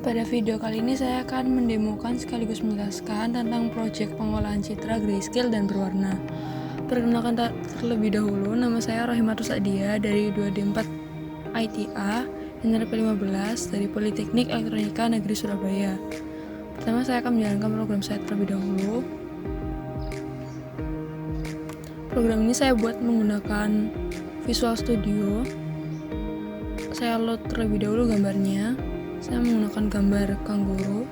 Pada video kali ini saya akan mendemokan sekaligus menjelaskan tentang proyek pengolahan citra grayscale dan berwarna. Perkenalkan terlebih dahulu, nama saya Rohimatus Adia dari 2D4 ITA, NRP 15 dari Politeknik Elektronika Negeri Surabaya. Pertama saya akan menjalankan program saya terlebih dahulu. Program ini saya buat menggunakan Visual Studio. Saya load terlebih dahulu gambarnya. Saya menggunakan gambar kanguru.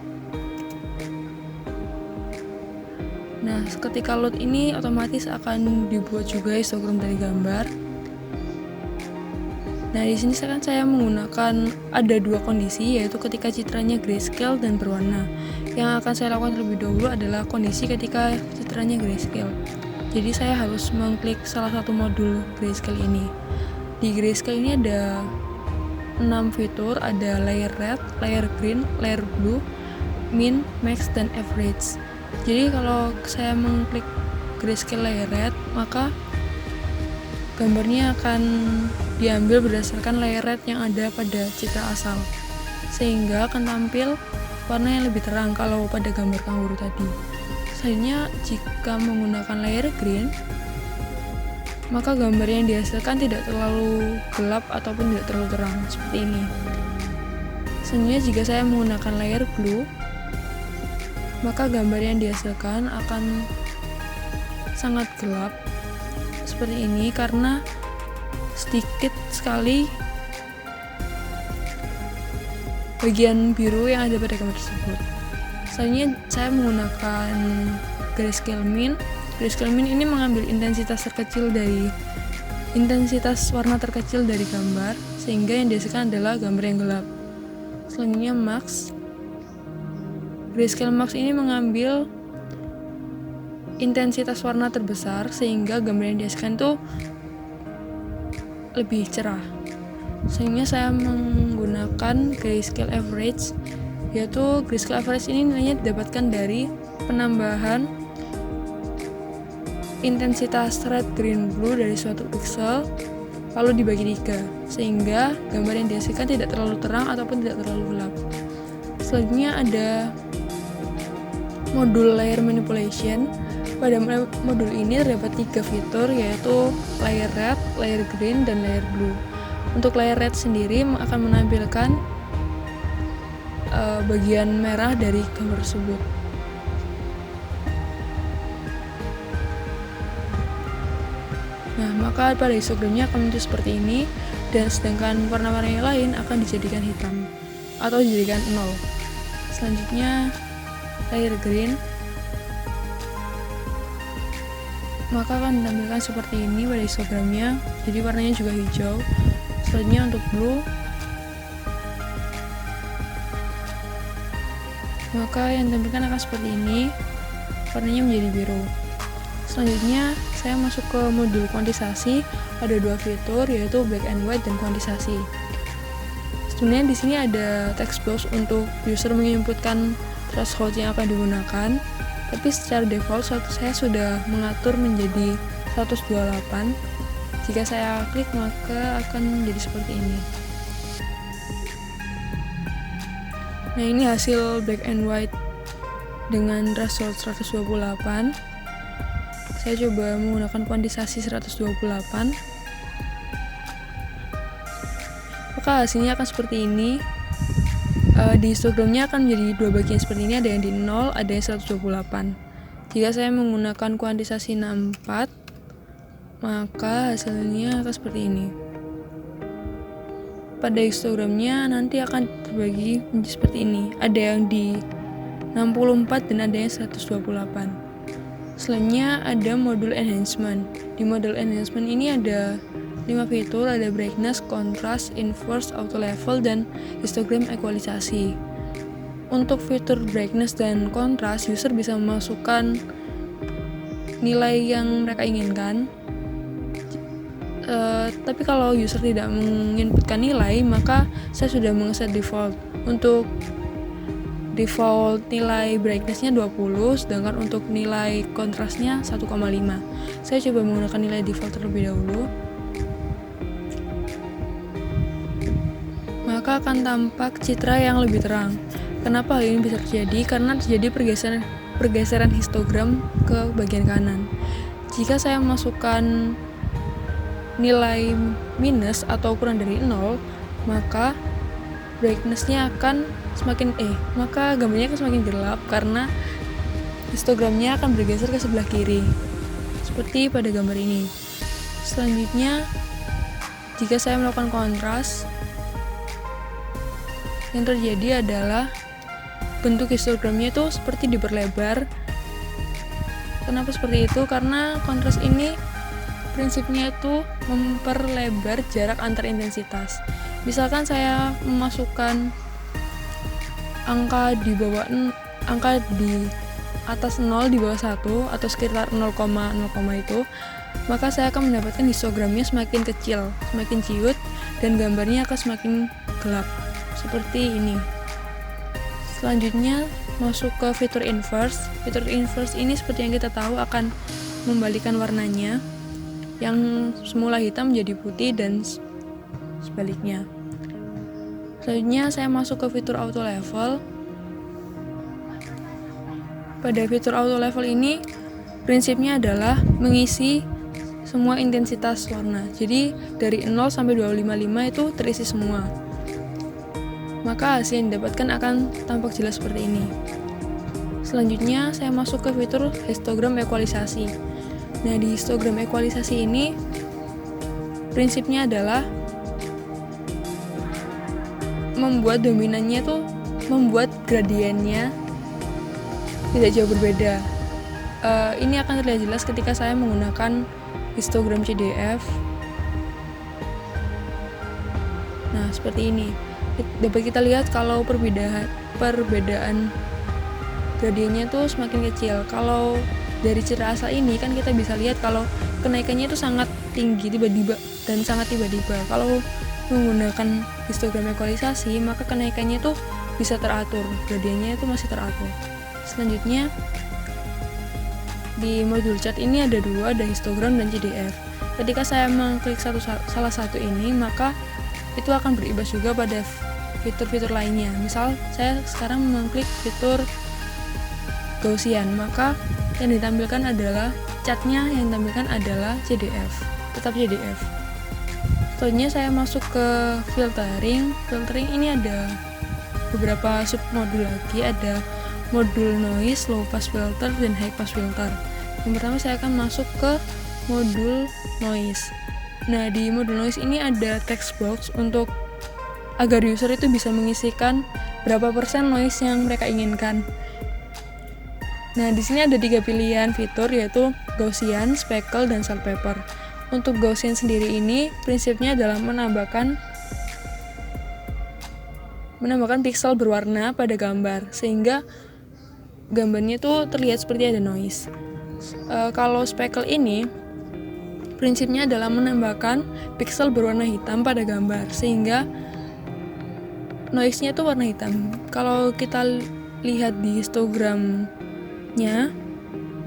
Nah, ketika load ini otomatis akan dibuat juga histogram dari gambar. Nah, di sini saya menggunakan ada dua kondisi, yaitu ketika citranya grayscale dan berwarna. Yang akan saya lakukan terlebih dahulu adalah kondisi ketika citranya grayscale. Jadi saya harus mengklik salah satu modul grayscale ini. Di grayscale ini ada 6 fitur, ada layer red, layer green, layer blue, min, max, dan average. Jadi kalau saya mengklik grayscale layer red, maka gambarnya akan diambil berdasarkan layer red yang ada pada citra asal, sehingga akan tampil warna yang lebih terang kalau pada gambar kanguru tadi. Selanjutnya, jika menggunakan layer green, maka gambar yang dihasilkan tidak terlalu gelap ataupun tidak terlalu terang, seperti ini. Selanjutnya, jika saya menggunakan layer blue, maka gambar yang dihasilkan akan sangat gelap, seperti ini, karena sedikit sekali bagian biru yang ada pada gambar tersebut. Selanjutnya, saya menggunakan grayscale min. Grayscale min ini mengambil intensitas warna terkecil dari gambar, sehingga yang dihasilkan adalah gambar yang gelap. Selanjutnya max. Grayscale max ini mengambil intensitas warna terbesar, sehingga gambar yang dihasilkan itu lebih cerah. Selanjutnya saya menggunakan grayscale average, yaitu grayscale average ini nilainya didapatkan dari penambahan intensitas red, green, blue dari suatu pixel lalu dibagi 3, sehingga gambar yang dihasilkan tidak terlalu terang ataupun tidak terlalu gelap. Selanjutnya ada modul layer manipulation. Pada modul ini terdapat 3 fitur, yaitu layer red, layer green, dan layer blue. Untuk layer red sendiri akan menampilkan bagian merah dari gambar tersebut. Nah, maka pada histogramnya akan muncul seperti ini, dan sedangkan warna-warna yang lain akan dijadikan hitam atau dijadikan 0. Selanjutnya layer green, maka akan ditampilkan seperti ini pada histogramnya, jadi warnanya juga hijau. Selanjutnya untuk blue, maka yang ditampilkan akan seperti ini, warnanya menjadi biru. Selanjutnya saya masuk ke modul kuantisasi. Ada 2 fitur, yaitu black and white dan kuantisasi. Sebenarnya di sini ada text box untuk user menginputkan threshold yang akan digunakan, tapi secara default saya sudah mengatur menjadi 128. Jika saya klik maka akan menjadi seperti ini. Nah, ini hasil black and white dengan threshold 128. Saya coba menggunakan kuantisasi 128. Maka hasilnya akan seperti ini. Di histogramnya akan menjadi 2 bagian seperti ini, ada yang di 0, ada yang 128. Jika saya menggunakan kuantisasi 64, maka hasilnya akan seperti ini. Pada histogramnya nanti akan terbagi menjadi seperti ini. Ada yang di 64 dan ada yang 128. Selanjutnya ada modul enhancement. Di modul enhancement ini ada 5 fitur, ada brightness, contrast, inverse, auto level, dan histogram equalisasi. Untuk fitur brightness dan contrast, user bisa memasukkan nilai yang mereka inginkan. Tapi kalau user tidak menginputkan nilai, maka saya sudah mengeset default. Untuk default nilai brightness-nya 20, sedangkan untuk nilai kontrasnya 1,5. Saya coba menggunakan nilai default terlebih dahulu. Maka akan tampak citra yang lebih terang. Kenapa hal ini bisa terjadi? Karena terjadi pergeseran histogram ke bagian kanan. Jika saya memasukkan nilai minus atau kurang dari 0, maka brightness-nya akan maka gambarnya akan semakin gelap karena histogramnya akan bergeser ke sebelah kiri, seperti pada gambar ini. Selanjutnya, jika saya melakukan kontras, yang terjadi adalah bentuk histogramnya itu seperti diperlebar. Kenapa seperti itu? Karena kontras ini prinsipnya itu memperlebar jarak antar intensitas. Misalkan saya memasukkan angka di atas 0 di bawah 1 atau sekitar 0,0 itu, maka saya akan mendapatkan histogramnya semakin kecil, semakin ciut, dan gambarnya akan semakin gelap seperti ini. Selanjutnya masuk ke fitur inverse. Fitur inverse ini seperti yang kita tahu akan membalikan warnanya, yang semula hitam menjadi putih dan sebaliknya. Selanjutnya saya masuk ke fitur auto level. Pada fitur auto level ini prinsipnya adalah mengisi semua intensitas warna. Jadi dari 0 sampai 255 itu terisi semua. Maka hasil yang didapatkan akan tampak jelas seperti ini. Selanjutnya saya masuk ke fitur histogram ekualisasi. Nah, di histogram ekualisasi ini prinsipnya adalah membuat dominannya tuh membuat gradiennya tidak jauh berbeda. Ini akan terlihat jelas ketika saya menggunakan histogram CDF. Nah, seperti ini. Dapat kita lihat kalau perbedaan gradiennya tuh semakin kecil. Kalau dari citra asal ini kan kita bisa lihat kalau kenaikannya itu sangat tinggi tiba-tiba dan sangat tiba-tiba. Kalau menggunakan histogram ekualisasi, maka kenaikannya tuh bisa teratur, gradiennya itu masih teratur. Selanjutnya di modul chart ini ada dua, ada histogram dan CDF. Ketika saya mengklik salah satu ini, maka itu akan berimbas juga pada fitur-fitur lainnya. Misal saya sekarang mengklik fitur Gaussian, maka yang ditampilkan adalah chartnya, yang ditampilkan adalah CDF, tetap CDF. Selanjutnya saya masuk ke filtering. Filtering ini ada beberapa submodul lagi, ada modul noise, low pass filter, dan high pass filter. Yang pertama saya akan masuk ke modul noise. Nah, di modul noise ini ada text box untuk agar user itu bisa mengisikan berapa persen noise yang mereka inginkan. Nah, di sini ada 3 pilihan fitur, yaitu Gaussian, Speckle, dan Sandpaper. Untuk Gaussian sendiri ini prinsipnya adalah menambahkan pixel berwarna pada gambar sehingga gambarnya itu terlihat seperti ada noise. Kalau Speckle ini prinsipnya adalah menambahkan pixel berwarna hitam pada gambar sehingga noise-nya itu warna hitam. Kalau kita lihat di histogramnya,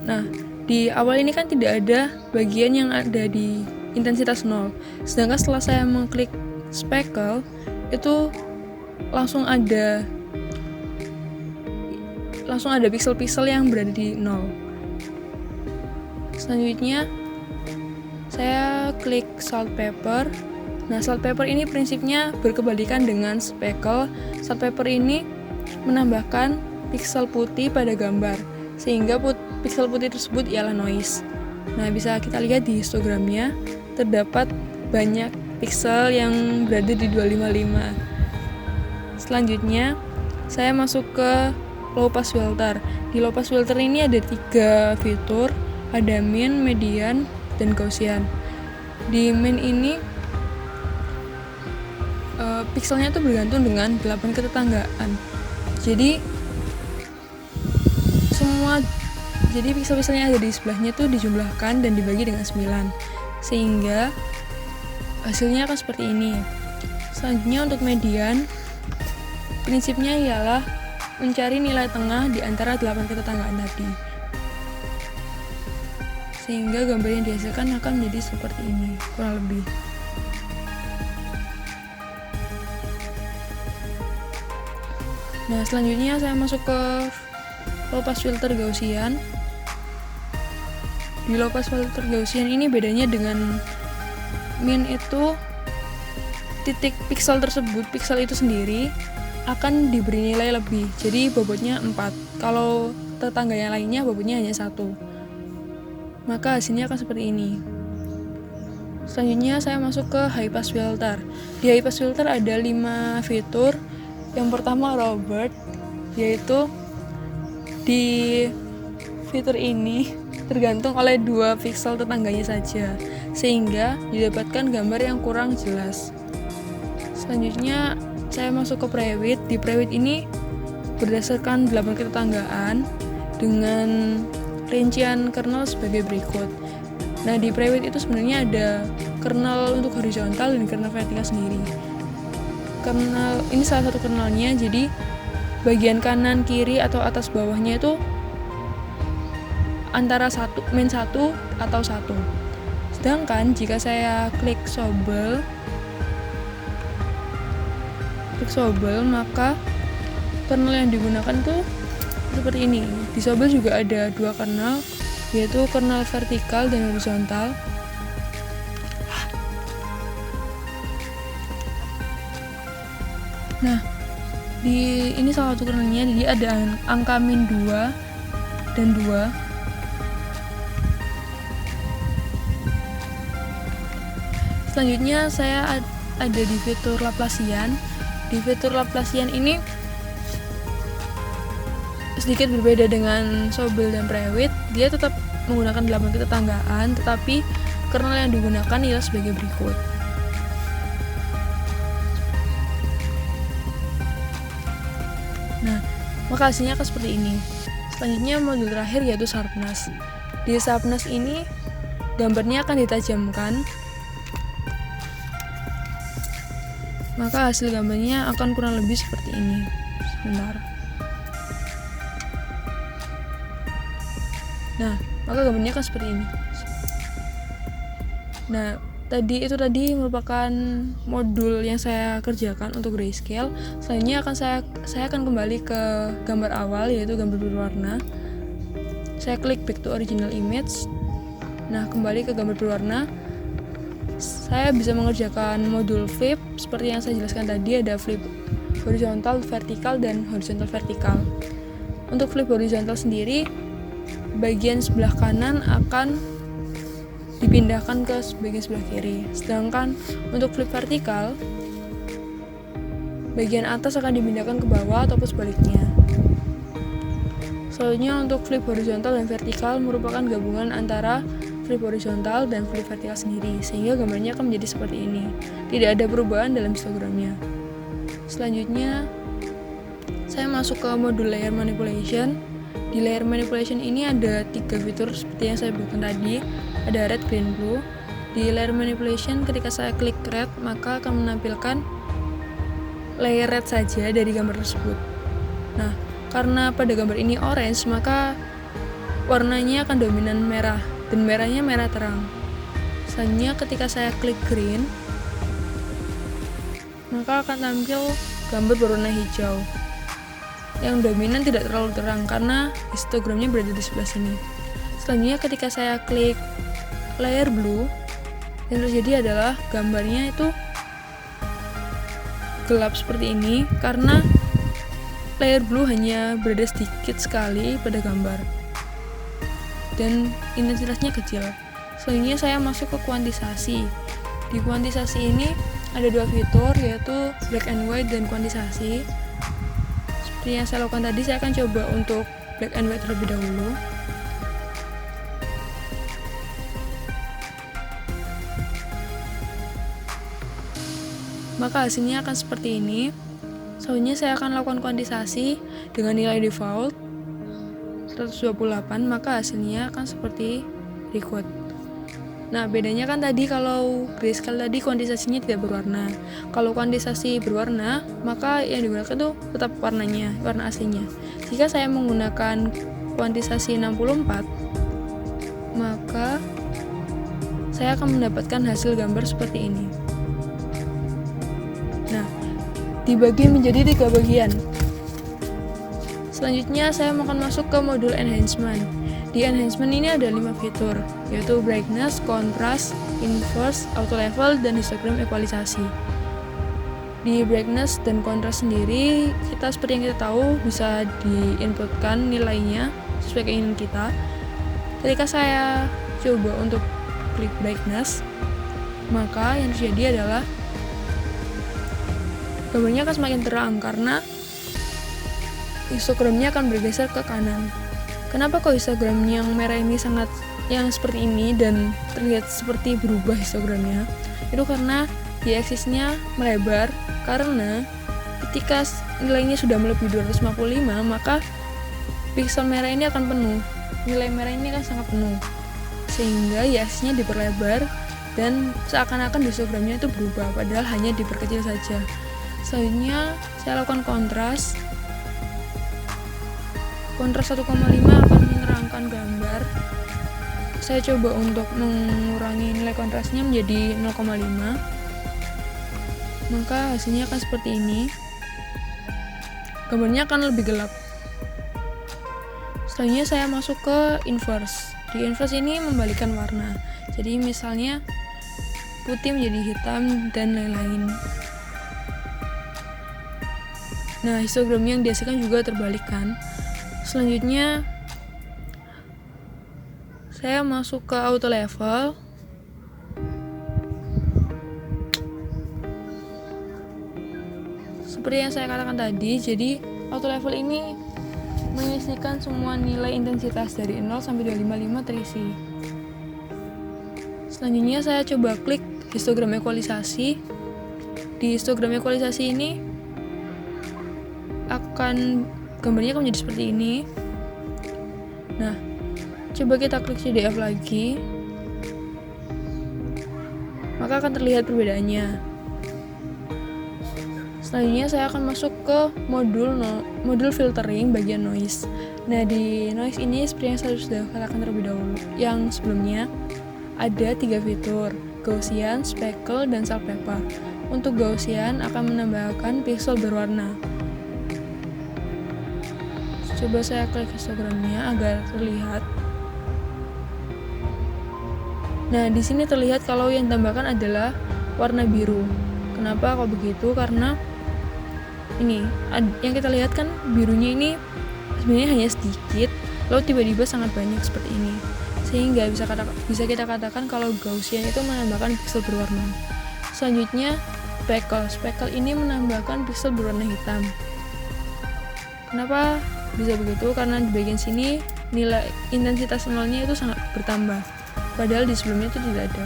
nah di awal ini kan tidak ada bagian yang ada di intensitas 0. Sedangkan setelah saya mengklik speckle, itu langsung ada pixel-pixel yang berada di 0. Selanjutnya saya klik Sandpaper. Nah, Sandpaper ini prinsipnya berkebalikan dengan speckle. Sandpaper ini menambahkan pixel putih pada gambar sehingga pixel putih tersebut ialah noise. Nah, bisa kita lihat di histogramnya terdapat banyak pixel yang berada di 255. Selanjutnya saya masuk ke low pass filter. Di low pass filter ini ada 3 fitur, ada min, median, dan Gaussian. Di min ini pixelnya tuh bergantung dengan 8 ketetanggaan. Jadi pixel-pixelnya ada di sebelahnya tuh dijumlahkan dan dibagi dengan 9 sehingga hasilnya akan seperti ini. Selanjutnya untuk median, prinsipnya ialah mencari nilai tengah di antara 8 ketetanggaan tadi sehingga gambar yang dihasilkan akan menjadi seperti ini kurang lebih. Nah, selanjutnya saya masuk ke low pass filter Gaussian. Di low pass filter Gaussian ini bedanya dengan min itu titik pixel tersebut, pixel itu sendiri akan diberi nilai lebih, jadi bobotnya 4. Kalau tetangga yang lainnya bobotnya hanya 1. Maka hasilnya akan seperti ini. Selanjutnya saya masuk ke high pass filter. Di high pass filter ada 5 fitur. Yang pertama Robert, yaitu di fitur ini tergantung oleh 2 pixel tetangganya saja, sehingga didapatkan gambar yang kurang jelas. Selanjutnya saya masuk ke private. Di private ini berdasarkan 8 ketetanggaan dengan rincian kernel sebagai berikut. Nah, di private itu sebenarnya ada kernel untuk horizontal dan kernel vertikal sendiri. Kernel ini salah satu kernelnya, jadi bagian kanan, kiri, atau atas bawahnya itu antara min 1 atau 1. Sedangkan jika saya klik Sobel, maka kernel yang digunakan tuh seperti ini. Di Sobel juga ada 2 kernel, yaitu kernel vertikal dan horizontal. Nah, ini salah satu kernelnya, jadi ada angka min 2 dan 2. Selanjutnya saya ada di fitur Laplacian. Di fitur Laplacian ini sedikit berbeda dengan Sobel dan Prewit. Dia tetap menggunakan 8 ketetanggaan, tetapi kernel yang digunakan ialah sebagai berikut. Nah, maka hasilnya akan seperti ini. Selanjutnya modul terakhir yaitu sharpness. Di sharpness ini gambarnya akan ditajamkan, maka hasil gambarnya akan kurang lebih seperti ini. Sebentar. Nah, maka gambarnya akan seperti ini. Nah, itu tadi merupakan modul yang saya kerjakan untuk grayscale. Selanjutnya saya akan kembali ke gambar awal, yaitu gambar berwarna. Saya klik back to original image. Nah, kembali ke gambar berwarna. Saya bisa mengerjakan modul flip seperti yang saya jelaskan tadi. Ada flip horizontal, vertikal, dan horizontal vertikal. Untuk flip horizontal sendiri, bagian sebelah kanan akan dipindahkan ke bagian sebelah kiri. Sedangkan untuk flip vertikal, bagian atas akan dipindahkan ke bawah ataupun sebaliknya. Selanjutnya untuk flip horizontal dan vertikal merupakan gabungan antara flip horizontal dan flip vertikal sendiri, sehingga gambarnya akan menjadi seperti ini. Tidak ada perubahan dalam histogramnya. Selanjutnya, saya masuk ke modul layer manipulation. Di layer manipulation ini ada 3 fitur seperti yang saya sebutkan tadi. Ada red, green, blue. Di layer manipulation, ketika saya klik red, maka akan menampilkan layer red saja dari gambar tersebut. Nah, karena pada gambar ini orange, maka warnanya akan dominan merah, dan merahnya merah terang. Selanjutnya ketika saya klik green, maka akan tampil gambar berwarna hijau. Yang dominan tidak terlalu terang karena histogramnya berada di sebelah sini. Selanjutnya ketika saya klik layer blue, yang terjadi adalah gambarnya itu gelap seperti ini karena layer blue hanya berada sedikit sekali pada gambar dan intensitasnya kecil. Selanjutnya saya masuk ke kuantisasi. Di kuantisasi ini ada 2 fitur, yaitu black and white dan kuantisasi. Seperti yang saya lakukan tadi, saya akan coba untuk black and white terlebih dahulu. Maka hasilnya akan seperti ini. Selanjutnya saya akan lakukan kuantisasi dengan nilai default 128, maka hasilnya akan seperti berikut. Nah, bedanya kan tadi kalau grayscale tadi kuantisasinya tidak berwarna. Kalau kuantisasi berwarna, maka yang digunakan itu tetap warnanya, warna aslinya. Jika saya menggunakan kuantisasi 64, maka saya akan mendapatkan hasil gambar seperti ini. Nah, dibagi menjadi 3 bagian. Selanjutnya saya akan masuk ke modul enhancement. Di enhancement ini ada 5 fitur, yaitu brightness, contrast, inverse, auto level, dan histogram equalisasi. Di brightness dan contrast sendiri, kita seperti yang kita tahu bisa diinputkan nilainya sesuai keinginan kita. Ketika saya coba untuk klik brightness, maka yang terjadi adalah gambarnya akan semakin terang karena histogramnya akan bergeser ke kanan. Kenapa kok histogram yang merah ini yang seperti ini dan terlihat seperti berubah histogramnya? Itu karena di aksisnya melebar, karena ketika nilainya sudah melebihi 255, maka piksel merah ini akan penuh. Nilai merah ini akan sangat penuh, sehingga aksisnya diperlebar dan seakan-akan histogramnya itu berubah, padahal hanya diperkecil saja. Selanjutnya saya lakukan kontras. Kontras 1,5 akan menerangkan gambar. Saya coba untuk mengurangi nilai kontrasnya menjadi 0,5. Maka hasilnya akan seperti ini. Gambarnya akan lebih gelap. Selanjutnya saya masuk ke inverse. Di inverse ini membalikkan warna. Jadi misalnya putih menjadi hitam dan lain-lain. Nah, histogram yang dihasilkan juga terbalikkan. Selanjutnya saya masuk ke auto level. Seperti yang saya katakan tadi, jadi auto level ini mengisikan semua nilai intensitas dari 0 sampai 255 terisi. Selanjutnya saya coba klik histogram equalisasi. Di histogram equalisasi ini gambarnya akan menjadi seperti ini. Nah, coba kita klik CDF lagi, maka akan terlihat perbedaannya. Selanjutnya saya akan masuk ke modul filtering bagian noise. Nah, di noise ini seperti yang saya sudah katakan terlebih dahulu, yang sebelumnya ada 3 fitur, Gaussian, speckle, dan sandpaper. Untuk Gaussian akan menambahkan pixel berwarna. Coba saya klik histogramnya agar terlihat. Nah, di sini terlihat kalau yang ditambahkan adalah warna biru. Kenapa kok begitu? Karena ini yang kita lihat kan birunya ini sebenarnya hanya sedikit, lalu tiba-tiba sangat banyak seperti ini. Sehingga bisa kita katakan kalau Gaussian itu menambahkan pixel berwarna. Selanjutnya speckle. Speckle ini menambahkan pixel berwarna hitam. Kenapa bisa begitu? Karena di bagian sini nilai intensitas nolnya itu sangat bertambah, padahal di sebelumnya itu tidak ada.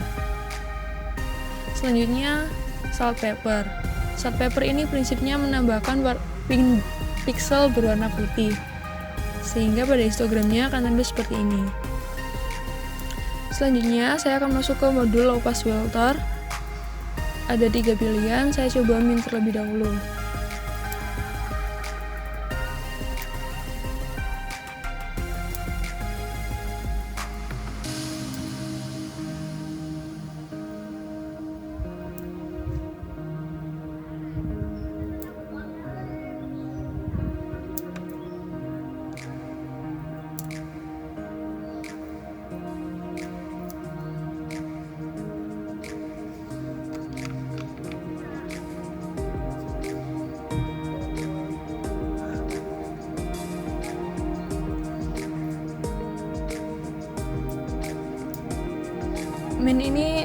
Selanjutnya sandpaper. Sandpaper ini prinsipnya menambahkan pixel berwarna putih, sehingga pada histogramnya akan tampil seperti ini. Selanjutnya saya akan masuk ke modul low pass filter. Ada 3 pilihan, saya coba min terlebih dahulu. Min ini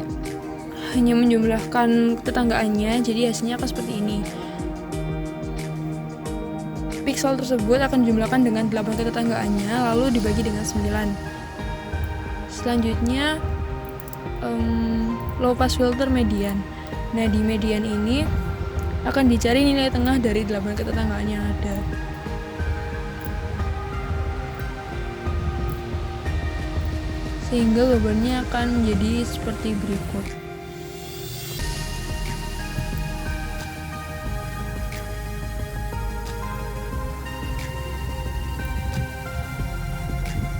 hanya menjumlahkan tetanggaannya, jadi hasilnya akan seperti ini. Pixel tersebut akan dijumlahkan dengan 8 tetanggaannya, lalu dibagi dengan 9. Selanjutnya low pass filter median. Nah, di median ini akan dicari nilai tengah dari 8 ketetanggaan yang ada. Sehingga gambarnya akan menjadi seperti berikut.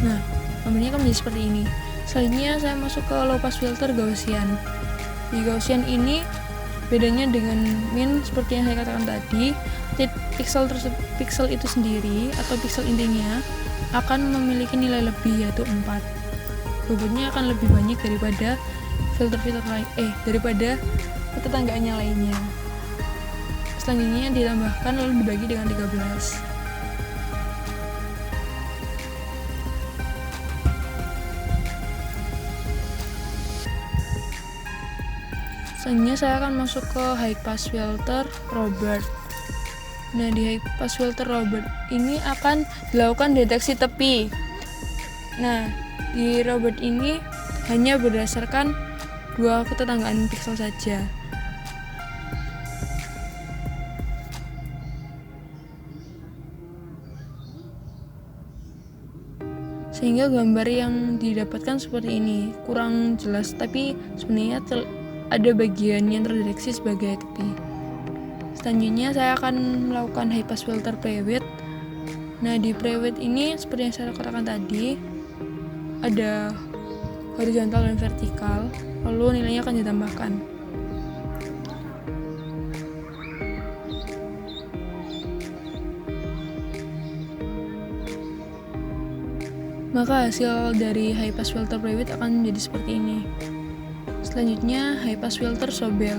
Nah, gambarnya akan menjadi seperti ini. Selanjutnya saya masuk ke low pass filter Gaussian. Di Gaussian ini bedanya dengan min seperti yang saya katakan tadi, pixel itu sendiri atau pixel intinya akan memiliki nilai lebih, yaitu 4. Bobotnya akan lebih banyak daripada filter-filter lain, daripada tetanggaan yang lainnya. Selanjutnya ditambahkan lalu dibagi dengan 13. Selanjutnya saya akan masuk ke high pass filter Robert. Nah, di high pass filter Robert ini akan dilakukan deteksi tepi. Nah, di Robert ini hanya berdasarkan 2 ketetanggaan pixel saja. Sehingga gambar yang didapatkan seperti ini, kurang jelas, tapi sebenarnya ada bagian yang terdeteksi sebagai tepi. Selanjutnya saya akan melakukan high pass filter prewidth. Nah, di prewidth ini seperti yang saya katakan tadi, ada horizontal dan vertikal, lalu nilainya akan ditambahkan. Maka hasil dari high pass filter prewidth akan menjadi seperti ini. Selanjutnya high pass filter Sobel.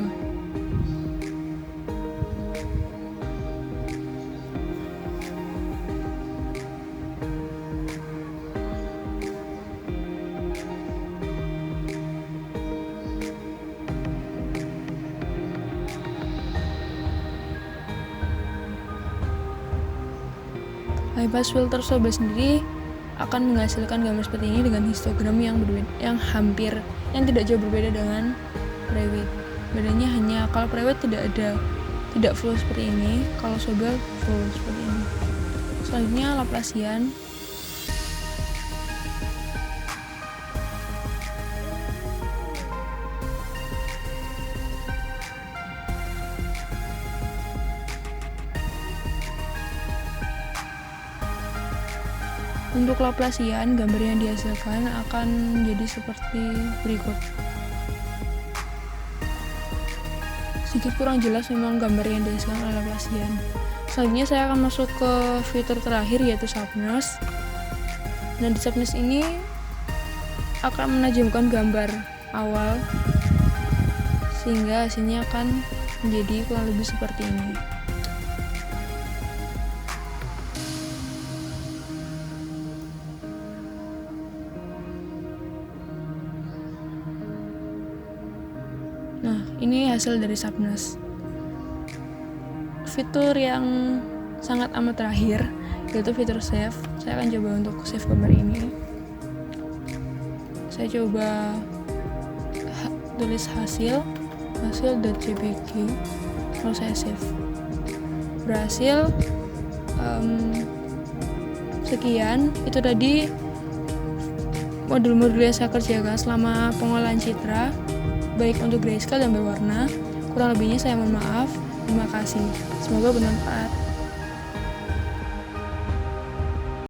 High pass filter Sobel sendiri akan menghasilkan gambar seperti ini dengan histogram yang tidak jauh berbeda dengan prewidth. Bedanya hanya kalau prewidth tidak full seperti ini, kalau Sobel full seperti ini. Selanjutnya Laplacian. Untuk Laplacian, gambar yang dihasilkan akan menjadi seperti berikut. Sedikit kurang jelas memang gambar yang dihasilkan oleh Laplacian. Selanjutnya saya akan masuk ke fitur terakhir, yaitu sharpness. Nah, di sharpness ini akan menajamkan gambar awal sehingga hasilnya akan menjadi kurang lebih seperti ini. Nah, ini hasil dari sharpness. Fitur yang sangat amat terakhir yaitu fitur save. Saya akan coba untuk save gambar ini. Saya coba tulis hasil.jpg, lalu saya save. Berhasil. Sekian, itu tadi modul-modul yang saya kerjakan selama pengolahan citra, baik untuk grayscale dan berwarna. Kurang lebihnya saya mohon maaf. Terima kasih. Semoga bermanfaat.